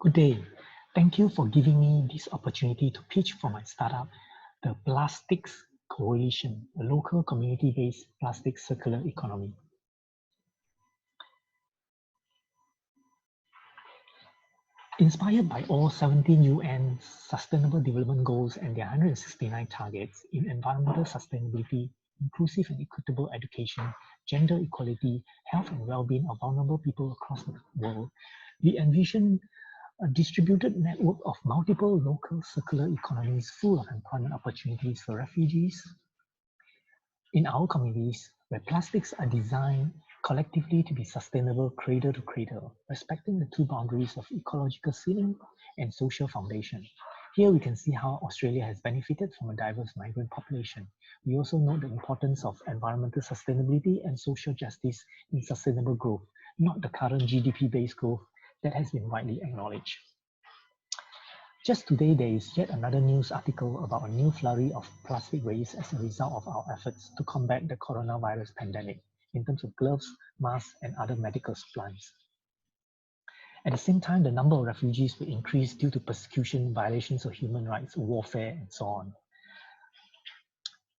Good day. Thank you for giving me this opportunity to pitch for my startup, the Plastics Coalition, a local community-based plastic circular economy. Inspired by all 17 UN Sustainable Development Goals and their 169 targets in environmental sustainability, inclusive and equitable education, gender equality, health and well-being of vulnerable people across the world, we envision a distributed network of multiple local circular economies full of employment opportunities for refugees in our communities where plastics are designed collectively to be sustainable cradle to cradle, respecting the two boundaries of ecological ceiling and social foundation. Here we can see how Australia has benefited from a diverse migrant population. We also note the importance of environmental sustainability and social justice in sustainable growth, not the current GDP-based growth that has been widely acknowledged. Just today, there is yet another news article about a new flurry of plastic waste as a result of our efforts to combat the coronavirus pandemic in terms of gloves, masks, and other medical supplies. At the same time, the number of refugees will increase due to persecution, violations of human rights, warfare, and so on.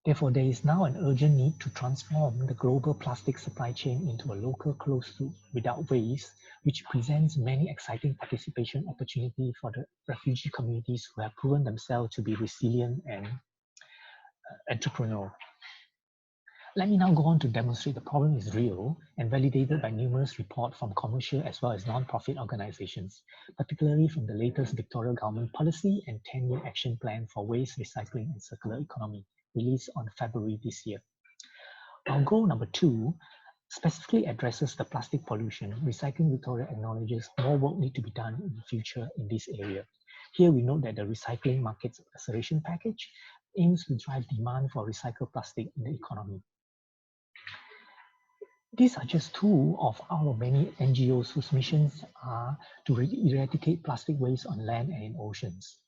Therefore, there is now an urgent need to transform the global plastic supply chain into a local closed loop without waste, which presents many exciting participation opportunities for the refugee communities who have proven themselves to be resilient and entrepreneurial. Let me now go on to demonstrate the problem is real and validated by numerous reports from commercial as well as non-profit organizations, particularly from the latest Victoria Government policy and 10-year action plan for waste recycling and circular economy, released on February this year. Our goal number 2 specifically addresses the plastic pollution. Recycling Victoria acknowledges more work needs to be done in the future in this area. Here we note that the Recycling Markets Acceleration Package aims to drive demand for recycled plastic in the economy. These are just two of our many NGOs whose missions are to eradicate plastic waste on land and in oceans.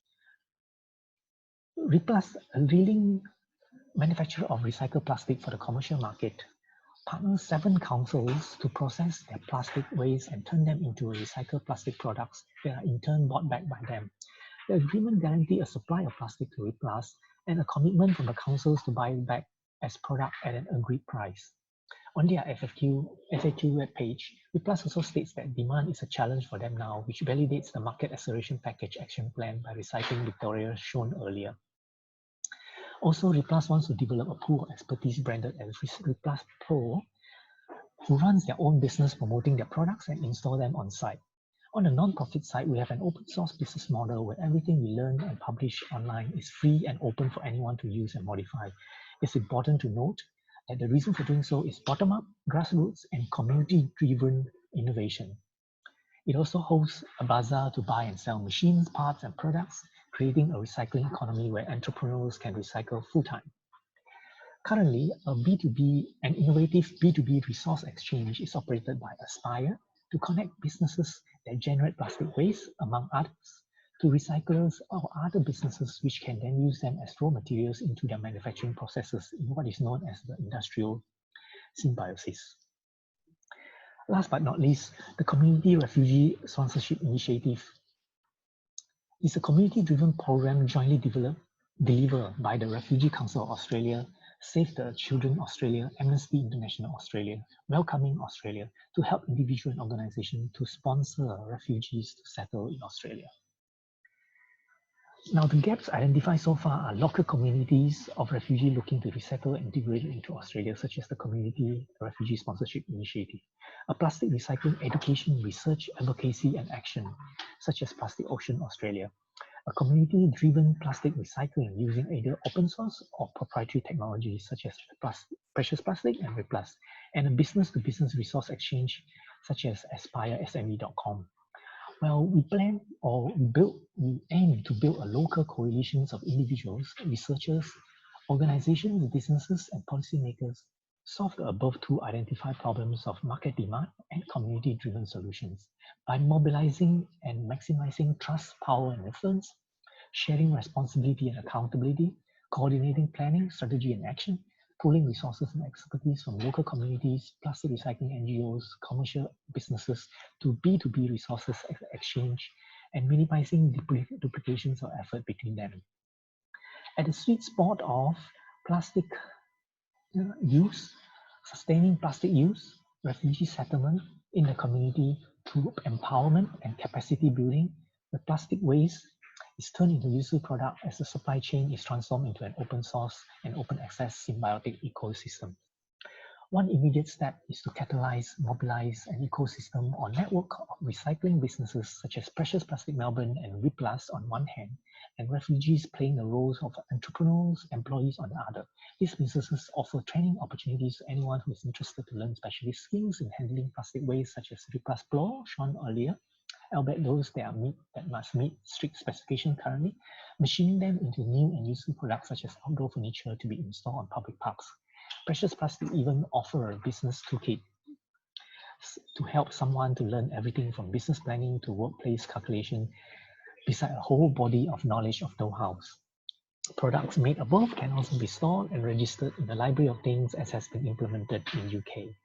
Replus, a leading manufacturer of recycled plastic for the commercial market, partners 7 councils to process their plastic waste and turn them into recycled plastic products that are in turn bought back by them. The agreement guarantees a supply of plastic to Replus and a commitment from the councils to buy it back as product at an agreed price. On their FAQ webpage, Replus also states that demand is a challenge for them now, which validates the Market Acceleration Package action plan by Recycling Victoria shown earlier. Also, Replus wants to develop a pool of expertise branded as Replus Pro, who runs their own business promoting their products and install them on site. On the non-profit side, we have an open source business model where everything we learn and publish online is free and open for anyone to use and modify. It's important to note that the reason for doing so is bottom-up, grassroots, and community-driven innovation. It also hosts a bazaar to buy and sell machines, parts, and products, creating a recycling economy where entrepreneurs can recycle full-time. Currently, an innovative B2B resource exchange is operated by Aspire to connect businesses that generate plastic waste, among others, to recyclers or other businesses which can then use them as raw materials into their manufacturing processes in what is known as the industrial symbiosis. Last but not least, the Community Refugee Sponsorship Initiative is a community-driven program jointly delivered by the Refugee Council of Australia, Save the Children Australia, Amnesty International Australia, Welcoming Australia, to help individuals and organizations to sponsor refugees to settle in Australia. Now, the gaps identified so far are local communities of refugees looking to resettle and integrate into Australia, such as the Community Refugee Sponsorship Initiative, a plastic recycling education, research, advocacy, and action, such as Plastic Ocean Australia, a community-driven plastic recycling using either open source or proprietary technologies such as Precious Plastic and Replus, and a business-to-business resource exchange such as AspireSME.com. Well, we aim to build a local coalitions of individuals, researchers, organizations, businesses, and policymakers solve the above 2 identified problems of market demand and community-driven solutions by mobilizing and maximizing trust, power, and influence, sharing responsibility and accountability, coordinating planning, strategy, and action, pooling resources and expertise from local communities, plastic recycling NGOs, commercial businesses to B2B resources exchange and minimizing duplications of effort between them. At the sweet spot of plastic use, sustaining plastic use, refugee settlement in the community through empowerment and capacity building, the plastic waste is turned into useful product as the supply chain is transformed into an open source and open access symbiotic ecosystem. One immediate step is to catalyze, mobilize an ecosystem or network of recycling businesses such as Precious Plastic Melbourne and WePlus on one hand, and refugees playing the roles of entrepreneurs, employees on the other. These businesses offer training opportunities to anyone who is interested to learn specialist skills in handling plastic waste such as WePlus Blow, shown earlier, albeit those that must meet strict specification currently, machining them into new and useful products such as outdoor furniture to be installed on public parks. Precious Plastic even offer a business toolkit to help someone to learn everything from business planning to workplace calculation, beside a whole body of knowledge of know-hows. Products made above can also be stored and registered in the Library of Things as has been implemented in UK.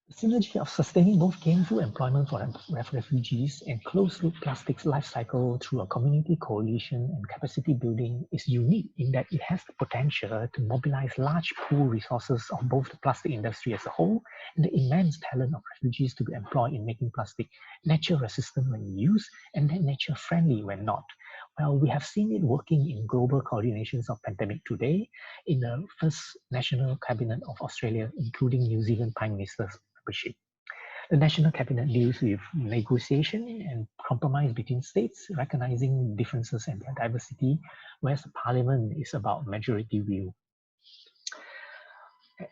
The synergy of sustaining both gainful employment for refugees and closed-loop plastics life cycle through a community coalition and capacity building is unique in that it has the potential to mobilize large pool resources of both the plastic industry as a whole and the immense talent of refugees to be employed in making plastic nature-resistant when used and then nature-friendly when not. Well, we have seen it working in global coordinations of pandemic today in the first National Cabinet of Australia, including New Zealand Prime Minister's membership. The National Cabinet deals with negotiation and compromise between states, recognizing differences and their diversity, whereas the Parliament is about majority view.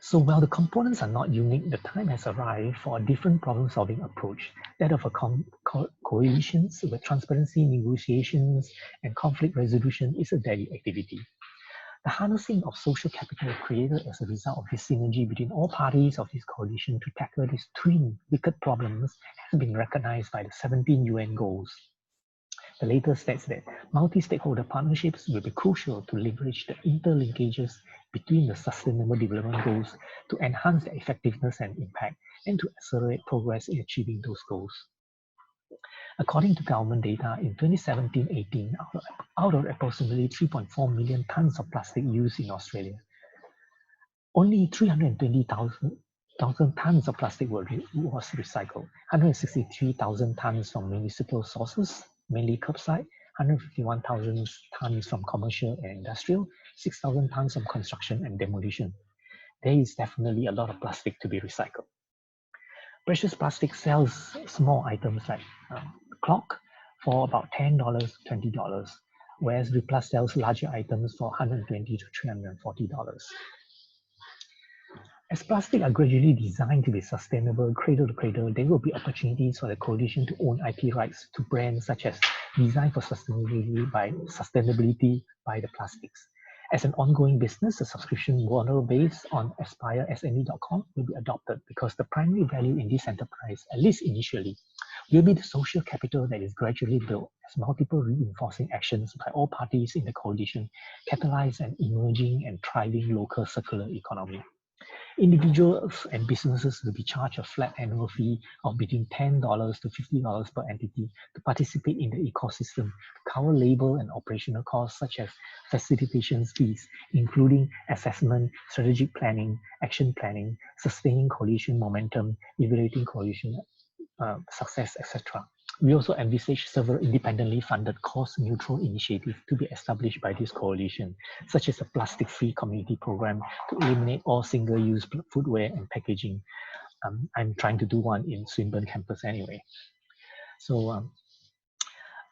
So while the components are not unique, the time has arrived for a different problem-solving approach, that of a coalitions where transparency, negotiations, and conflict resolution is a daily activity. The harnessing of social capital created as a result of this synergy between all parties of this coalition to tackle these twin wicked problems has been recognized by the 17 UN goals. The latest states that multi-stakeholder partnerships will be crucial to leverage the interlinkages between the Sustainable Development Goals to enhance their effectiveness and impact and to accelerate progress in achieving those goals. According to government data, in 2017-18, out of approximately 3.4 million tons of plastic used in Australia, only 320,000 tons of plastic was recycled, 163,000 tons from municipal sources, mainly curbside, 151,000 tons from commercial and industrial, 6,000 tons from construction and demolition. There is definitely a lot of plastic to be recycled. Precious Plastic sells small items like clock for about $10, $20, whereas WePlus sells larger items for $120 to $340. As plastic are gradually designed to be sustainable cradle to cradle, there will be opportunities for the coalition to own IP rights to brands such as Design for Sustainability by the Plastics. As an ongoing business, a subscription model based on aspiresme.com will be adopted because the primary value in this enterprise, at least initially, will be the social capital that is gradually built as multiple reinforcing actions by all parties in the coalition catalyze an emerging and thriving local circular economy. Individuals and businesses will be charged a flat annual fee of between $10 to $50 per entity to participate in the ecosystem, to cover labor and operational costs such as facilitation fees, including assessment, strategic planning, action planning, sustaining coalition momentum, evaluating coalition success, etc. We also envisage several independently funded cost-neutral initiatives to be established by this coalition, such as a plastic-free community program to eliminate all single-use footwear and packaging. I'm trying to do one in Swinburne campus anyway. So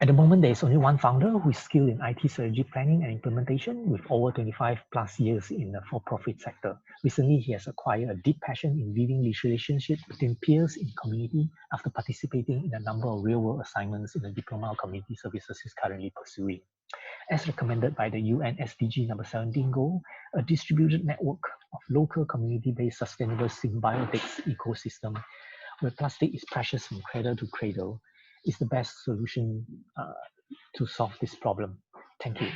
at the moment, there is only one founder who is skilled in IT strategy planning and implementation with over 25 plus years in the for-profit sector. Recently, he has acquired a deep passion in weaving relationships between peers in community after participating in a number of real-world assignments in the diploma of community services he's currently pursuing. As recommended by the UN SDG number 17 goal, a distributed network of local community-based sustainable symbiotics ecosystem where plastic is precious from cradle to cradle is the best solution to solve this problem. Thank you.